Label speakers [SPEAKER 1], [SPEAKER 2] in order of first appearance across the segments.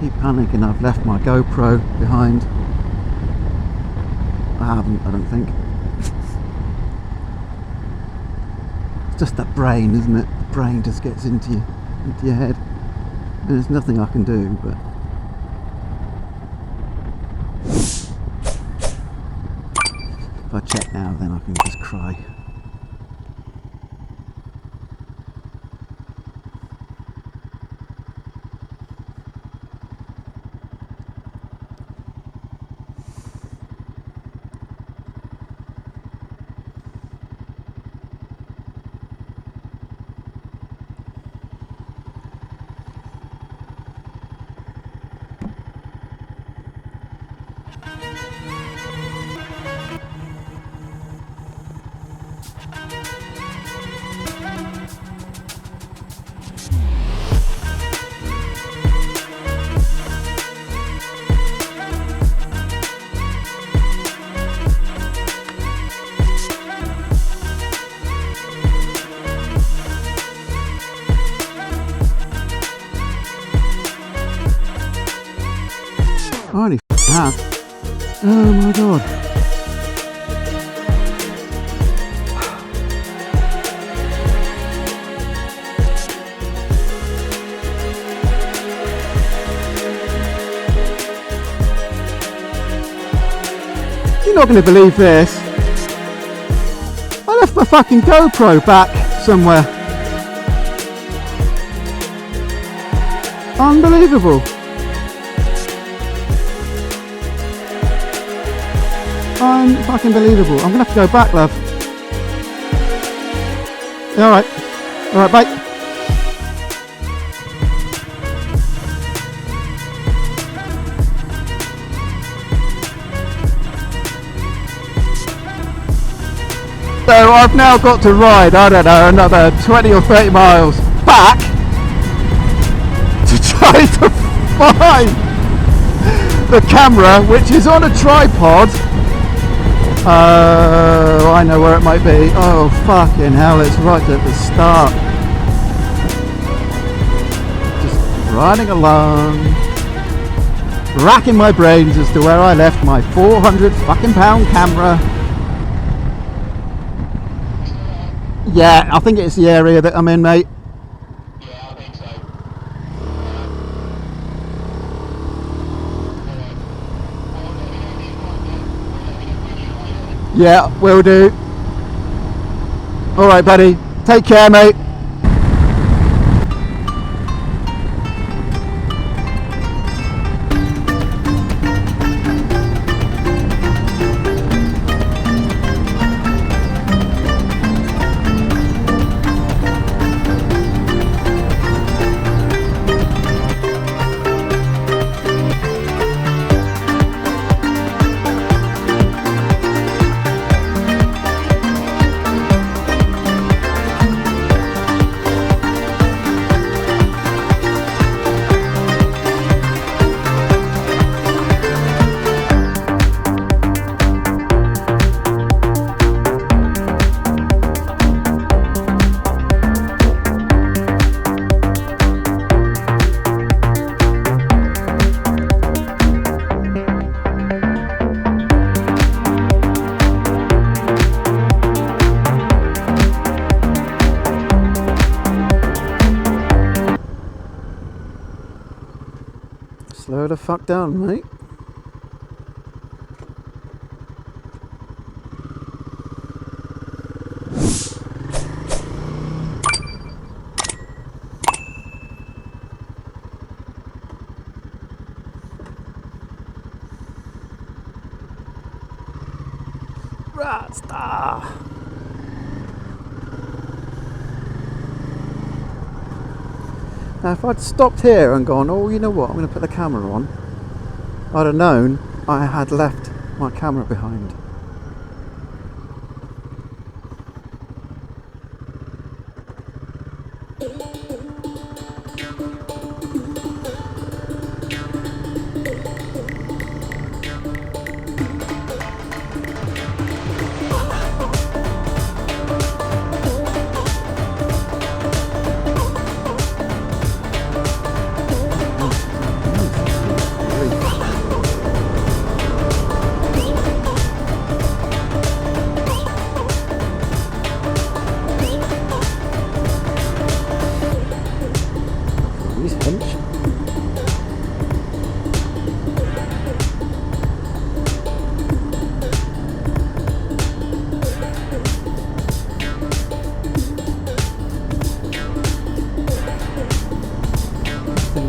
[SPEAKER 1] keep panicking I've left my GoPro behind. I haven't, I don't think. It's just that brain, isn't it? The brain just gets into your head. And there's nothing I can do, but if I check now, then I can just cry. I only have. Oh my god. You're not going to believe this. I left my fucking GoPro back somewhere. Unbelievable. Fucking believable. I'm gonna have to go back, love. Alright. Alright, bye. So I've now got to ride, I don't know, another 20 or 30 miles back to try to find the camera, which is on a tripod. Oh, I know where it might be. Oh, fucking hell, it's right at the start. Just riding along, racking my brains as to where I left my 400 fucking pound camera. Yeah, I think it's the area that I'm in, mate.
[SPEAKER 2] Yeah, I think so.
[SPEAKER 1] Yeah, will do. Alright, buddy. Take care, mate. Slow the fuck down, mate. Rasta. Now if I'd stopped here and gone, oh, you know what, I'm going to put the camera on, I'd have known I had left my camera behind.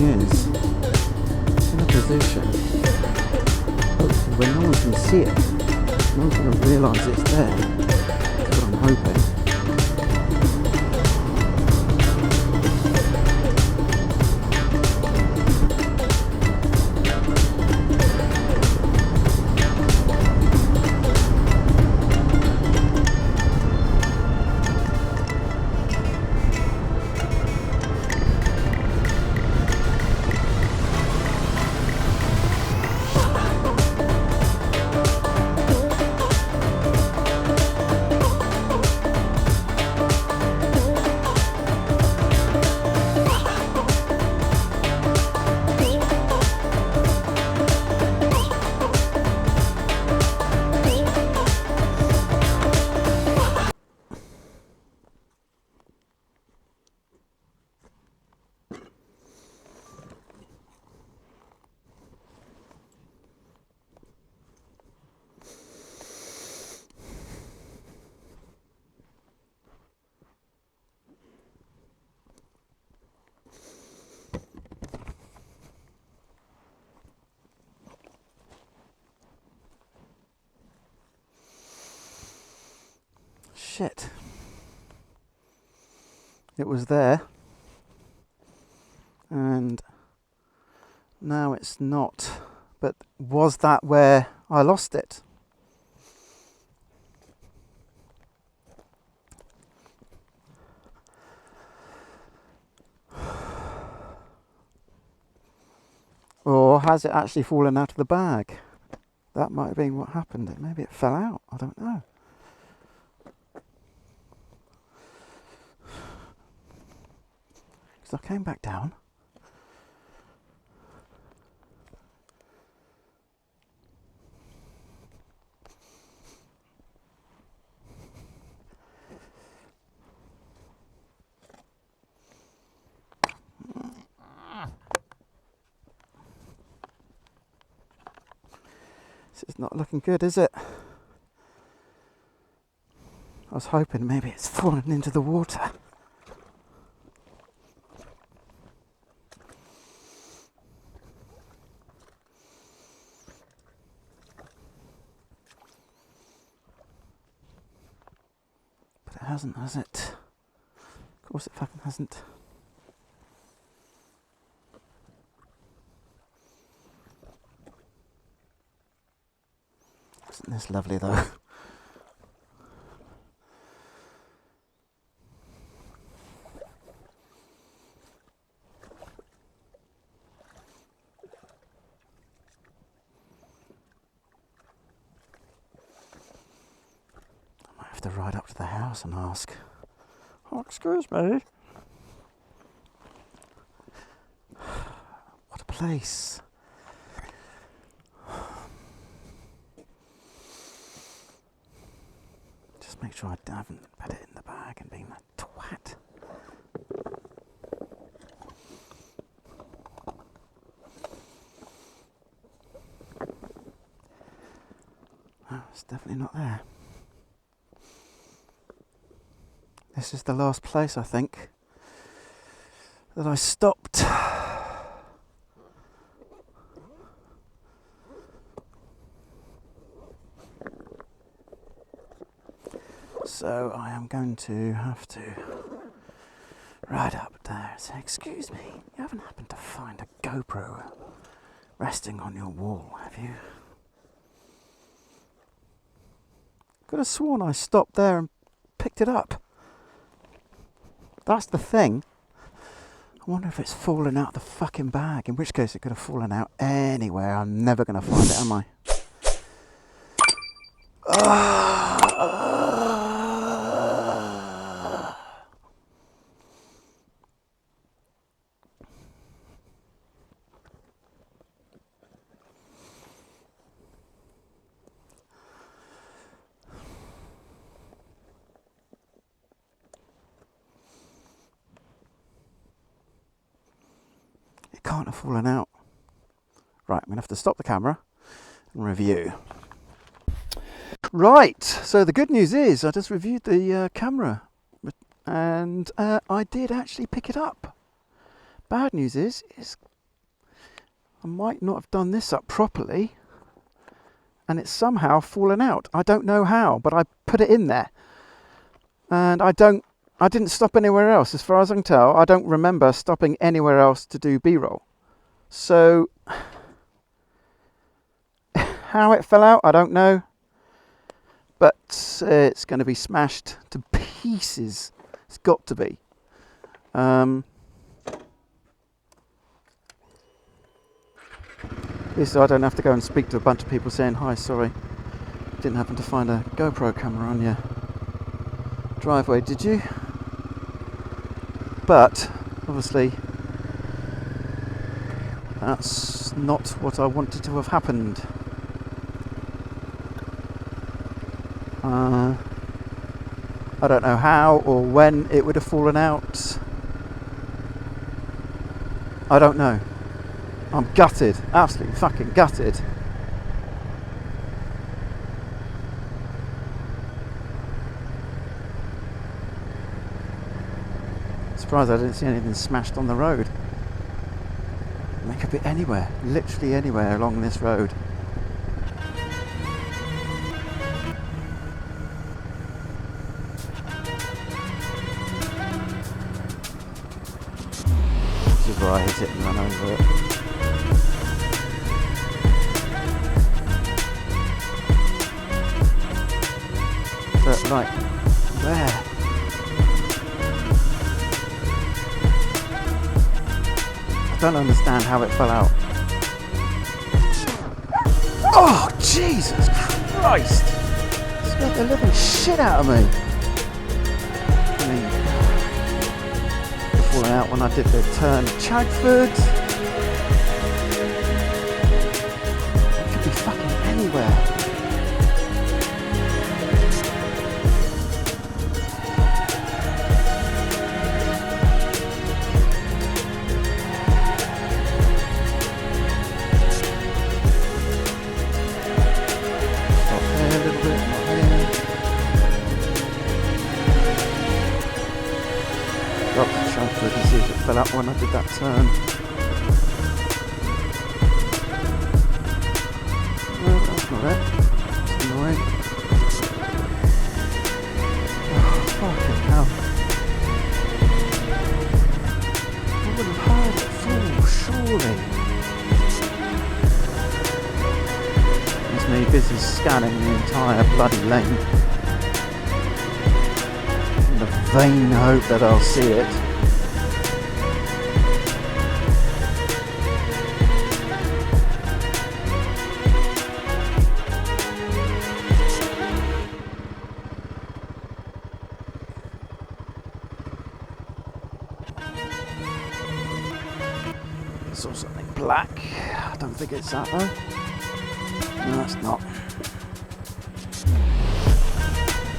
[SPEAKER 1] is in a position, hopefully where no one can see it, no one's going to realise it's there. That's what I'm hoping. Shit. It was there. And now it's not. But was that where I lost it? Or has it actually fallen out of the bag? That might have been what happened. Maybe it fell out. I don't know. Because I came back down. This is not looking good, is it? I was hoping maybe it's fallen into the water. But it hasn't, has it? Of course it fucking hasn't. Isn't this lovely though? I might have to ride up to the house and ask, "Oh, excuse me." What a place. Make sure I haven't put it in the bag and been a twat. Oh, it's definitely not there. This is the last place, I think, that I stopped. So I am going to have to ride up there and say, "Excuse me, you haven't happened to find a GoPro resting on your wall, have you?" Could have sworn I stopped there and picked it up. That's the thing. I wonder if it's fallen out of the fucking bag, in which case it could have fallen out anywhere. I'm never going to find it, am I? It can't have fallen out. Right, I'm going to have to stop the camera and review. Right, so the good news is I just reviewed the camera and I did actually pick it up. Bad news is it's I might not have done this up properly, and it's somehow fallen out. I don't know how, but I put it in there, and I didn't stop anywhere else. As far as I can tell, I don't remember stopping anywhere else to do B-roll. So how it fell out, I don't know, but it's going to be smashed to pieces. It's got to be. At least I don't have to go and speak to a bunch of people saying, hi, sorry, didn't happen to find a GoPro camera on your driveway, did you? But obviously that's not what I wanted to have happened. I don't know how or when it would have fallen out. I don't know. I'm gutted, absolutely fucking gutted. Surprised I didn't see anything smashed on the road. They could be anywhere, literally anywhere along this road. This is where I hit it and run over it. But like, where? I don't understand how it fell out. Oh, Jesus Christ! Scared the living shit out of me. I mean, falling out when I did the turn at Chagford. It could be fucking anywhere. And see if it fell out when I did that turn. No, that's not it. That's annoying. Oh, fucking hell. I would have heard it fall, surely. It's me busy scanning the entire bloody lane in the vain hope that I'll see it. Saw something black. I don't think it's that though. No, that's not.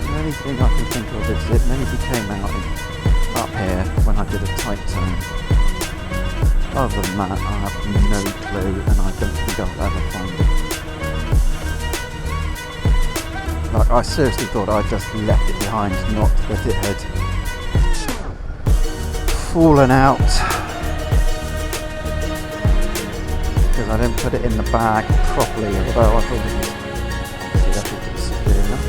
[SPEAKER 1] The only thing I can think of is it maybe came out up here when I did a tight turn. Other than that, I have no clue, and I don't think I'll ever find it. Like, I seriously thought I just left it behind, not that it had fallen out. Because I didn't put it in the bag properly, although I thought it was obviously I thought it was severe enough.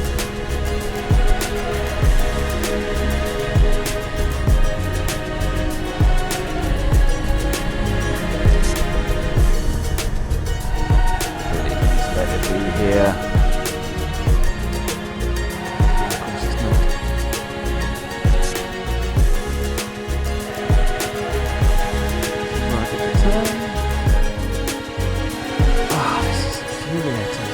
[SPEAKER 1] Really just let it be here. Of course it's not. Right at the turn. Infuriating.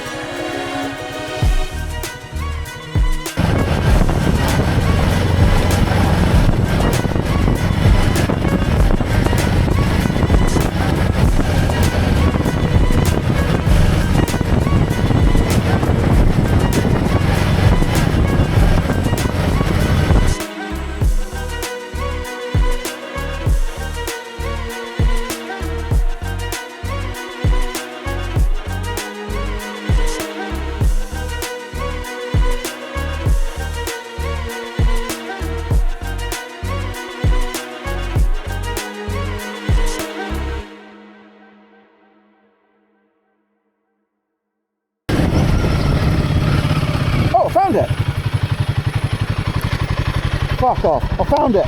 [SPEAKER 1] Fuck off. I found it.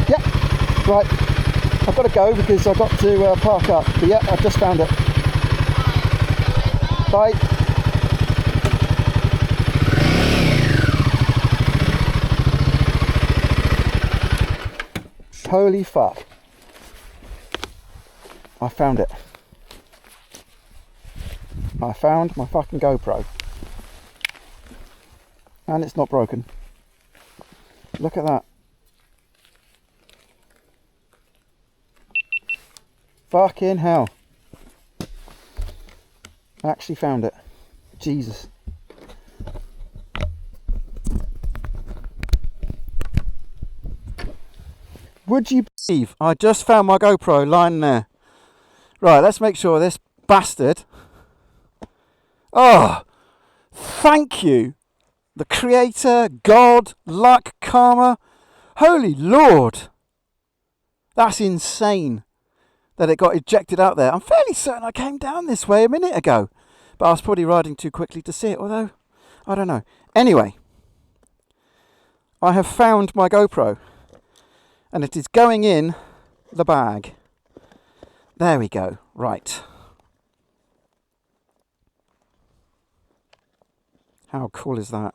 [SPEAKER 1] Yep. Right. I've got to go because I've got to park up. But yeah, I've just found it. Bye. Holy fuck. I found it. I found my fucking GoPro. And it's not broken. Look at that. Fucking hell. I actually found it. Jesus. Would you believe I just found my GoPro lying there? Right, let's make sure this bastard... Oh! Thank you! The creator, God, luck, karma. Holy Lord! That's insane that it got ejected out there. I'm fairly certain I came down this way a minute ago. But I was probably riding too quickly to see it, although, I don't know. Anyway, I have found my GoPro. And it is going in the bag. There we go. Right. How cool is that?